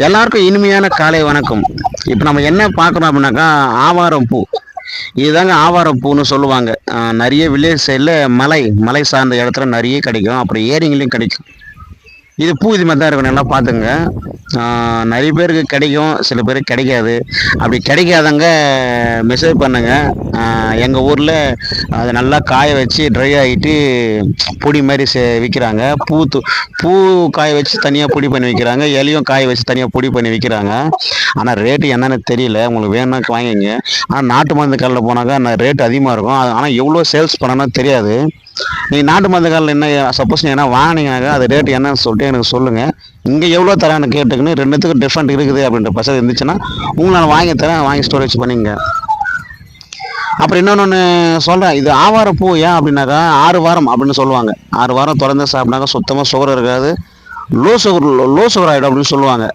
எல்லாருக்கும் இனிமையான காலை வணக்கம். இப்போ நம்ம என்ன பார்க்குறோம் அப்படின்னாக்கா ஆவாரம் பூ. இதுதாங்க ஆவாரம் பூன்னு சொல்லுவாங்க. நிறைய வில்லேஜ் சைடில் மலை சார்ந்த இடத்துல நிறைய கிடைக்கும், அப்புறம் ஏரிங்களையும் கிடைக்கும். இது பூ இது மாதிரி தான் இருக்கும், நல்லா பார்த்துங்க. நிறைய பேருக்கு கிடைக்கும், சில பேருக்கு கிடைக்காது. அப்படி கிடைக்காதவங்க மெசேஜ் பண்ணுங்க. எங்கள் ஊரில் அதை நல்லா காய வச்சு ட்ரை ஆகிட்டு பொடி மாதிரி விற்கிறாங்க. பூ காய வச்சு தனியாக பொடி பண்ணி விற்கிறாங்க, இலையும் காய வச்சு தனியாக பொடி பண்ணி விற்கிறாங்க. ஆனால் ரேட்டு என்னன்னு தெரியல, உங்களுக்கு வேணும்னா வாங்கிங்க. ஆனால் நாட்டு மருந்து கடையில் போனாக்கா ரேட்டு அதிகமாக இருக்கும், ஆனால் எவ்வளோ சேல்ஸ் பண்ணணும்னு தெரியாது. நீங்கள் நாட்டு மருந்து கடையில் என்ன சப்போஸ் நீங்கள் என்ன வாங்கினீங்கனாக்கா அது ரேட்டு என்னன்னு சொல்லிட்டு எனக்கு சொல்லுங்கள். இங்கே எவ்வளோ தரேன்னு கேட்டுக்குன்னு ரெண்டுத்துக்கும் டிஃப்ரெண்ட் இருக்குது அப்படின்ற பசங்க இருந்துச்சுன்னா உங்களுக்கு நான் வாங்கி தரேன், வாங்கி ஸ்டோரேஜ் பண்ணிங்க. அப்புறம் இன்னொன்று சொல்கிறேன், இது ஆவாரம் பூ ஏன் அப்படின்னாக்கா 6 வாரம் அப்படின்னு சொல்லுவாங்க. 6 வாரம் தொடர்ந்து சாப்பிட்னாக்கா சுத்தமாக சுகர் இருக்காது, லோ சுகர் ஆகிடும் அப்படின்னு சொல்லுவாங்க.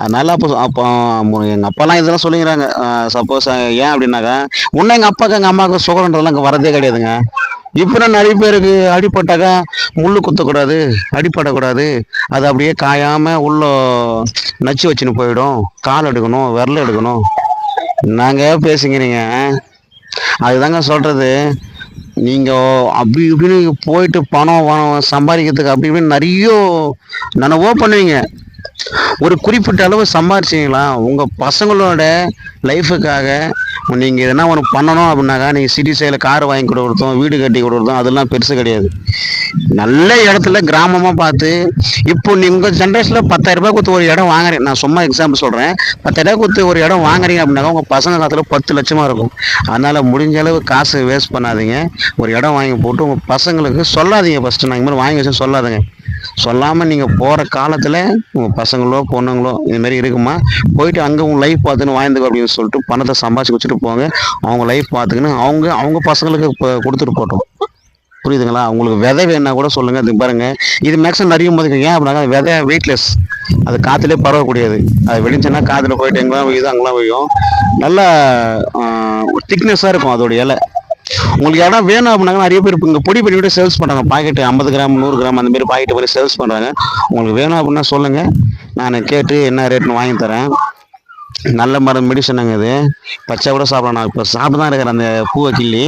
அதனால அப்போ எங்கள் அப்பாலாம் இதெல்லாம் சொல்லிக்கிறாங்க. சப்போஸ் ஏன் அப்படின்னாக்கா முன்னே எங்கள் அப்பாவுக்கு எங்கள் அம்மாவுக்கு சுகர்ன்றதெல்லாம் இங்கே வரதே கிடையாதுங்க. இப்போ நிறைய பேருக்கு அடிப்பட்டாக்கா முள்ளு குத்தக்கூடாது, அடிப்படக்கூடாது, அது அப்படியே காயாமல் உள்ள நச்சு வச்சுன்னு போயிடும், கால் எடுக்கணும், விரல் எடுக்கணும். நாங்கள் பேசுங்கிறீங்க. அதுதாங்க சொல்கிறது. நீங்கள் அப்படி இப்படின்னு போயிட்டு பணம் சம்பாதிக்கிறதுக்கு அப்படி இப்படின்னு நிறைய நனவோ பண்ணுவீங்க. ஒரு குறிப்பிட்ட அளவு சம்பாரிச்சிங்களா உங்கள் பசங்களோட லைஃபுக்காக நீங்கள் எதனா ஒன்று பண்ணணும் அப்படின்னாக்கா நீங்கள் சிட்டி சைடில் கார் வாங்கி கொடுக்குறதும் வீடு கட்டி கொடுக்குறதும் அதெல்லாம் பெருசு கிடையாது. நல்ல இடத்துல கிராமமாக பார்த்து, இப்போ நீங்கள் ஜென்ரேஷனில் 10,000 ரூபாய் கொடுத்து ஒரு இடம் வாங்குறீங்க, நான் சும்மா எக்ஸாம்பிள் சொல்கிறேன். 10,000 ரூபாய் கொடுத்து ஒரு இடம் வாங்குறீங்க அப்படின்னாக்கா உங்கள் பசங்க காலத்தில் 10 லட்சமாக இருக்கும். அதனால் முடிஞ்ச அளவு காசு வேஸ்ட் பண்ணாதீங்க. ஒரு இடம் வாங்கி போட்டு உங்கள் பசங்களுக்கு சொல்லாதீங்க. ஃபஸ்ட்டு நான் இந்த மாதிரி வாங்கி வச்சு சொல்லாதுங்க. சொல்லாமல் நீங்கள் போகிற காலத்தில் உங்கள் பசங்களோ பொண்ணுங்களோ இதுமாரி இருக்குமா போயிட்டு அங்கே உங்கள் லைஃப் பார்த்துன்னு வாழ்ந்துக்கோ அப்படின்னு சொல்லிட்டு பணத்தை சம்பாதிச்சு வச்சுட்டு போங்க. அவங்க லைஃப் பார்த்துக்கின்னு அவங்க பசங்களுக்கு கொடுத்துட்டு போட்டோம். புரியுதுங்களா? உங்களுக்கு விதை வேணா கூட சொல்லுங்கள். அது பாருங்கள், இது மேக்ஸிமம் நிறைய போது ஏன் அப்படின்னா விதை வெயிட்லெஸ், அது காற்றுலேயே பரவக்கூடியது. அது வெளிச்சன்னா காற்றுல போயிட்டு எங்கெல்லாம் வையுதோ அங்கெல்லாம் வையும். நல்லா திக்னஸாக இருக்கும் அதோட இலை. உங்களுக்கு இடம் வேணும் அப்படின்னாங்க நிறைய பேர் இங்கே பொடி பண்ணி விட்டு சேல்ஸ் பண்ணுறாங்க. பாக்கெட்டு 50 கிராம் 100 கிராம் அந்த மாதிரி பாக்கெட்டு போய் சேல்ஸ் பண்ணுறாங்க. உங்களுக்கு வேணும் அப்படின்னா சொல்லுங்கள், நான் கேட்டு என்ன ரேட்னு வாங்கி தரேன். நல்ல மருந்து மெடிசனுங்க. இது பச்சை கூட சாப்பிடலாம். நான் இப்போ சாப்பிட்டு தான் இருக்கிறேன் அந்த பூவை கிள்ளி.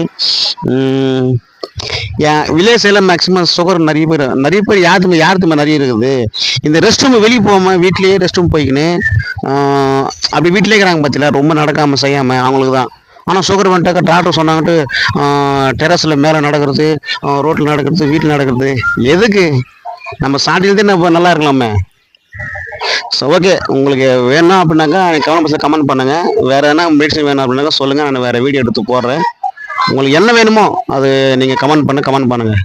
என் வில்லேஜ் சைடில் மேக்ஸிமம் சுகர் நிறைய பேர் யாருக்குமே நிறைய இருக்குது. இந்த ரெஸ்ட் ரூம் வெளியே போகாமல் வீட்லேயே ரெஸ்ட் ரூம் போய்க்கின்னு அப்படி வீட்டிலே இருக்கிறாங்க பார்த்தீங்களா, ரொம்ப நடக்காமல் செய்யாமல் அவங்களுக்கு தான். ஆனால் சுகர் வந்துட்டாக்கா டாக்டர் சொன்னாங்கட்டு டெரஸில் மேலே நடக்கிறது, ரோட்டில் நடக்கிறது, வீட்டில் நடக்கிறது எதுக்கு? நம்ம சாட்டில் தான் நல்லா இருக்கலாமே. ஸோ ஓகே, உங்களுக்கு வேணும் அப்படின்னாக்கா கமெண்ட் பண்ணுங்கள். வேறு எதனா மெடிசன் வேணும் அப்படின்னாக்கா சொல்லுங்கள், நான் வேறு வீடியோ எடுத்து போடுறேன். உங்களுக்கு என்ன வேணுமோ அது நீங்கள் கமெண்ட் பண்ணுங்கள்.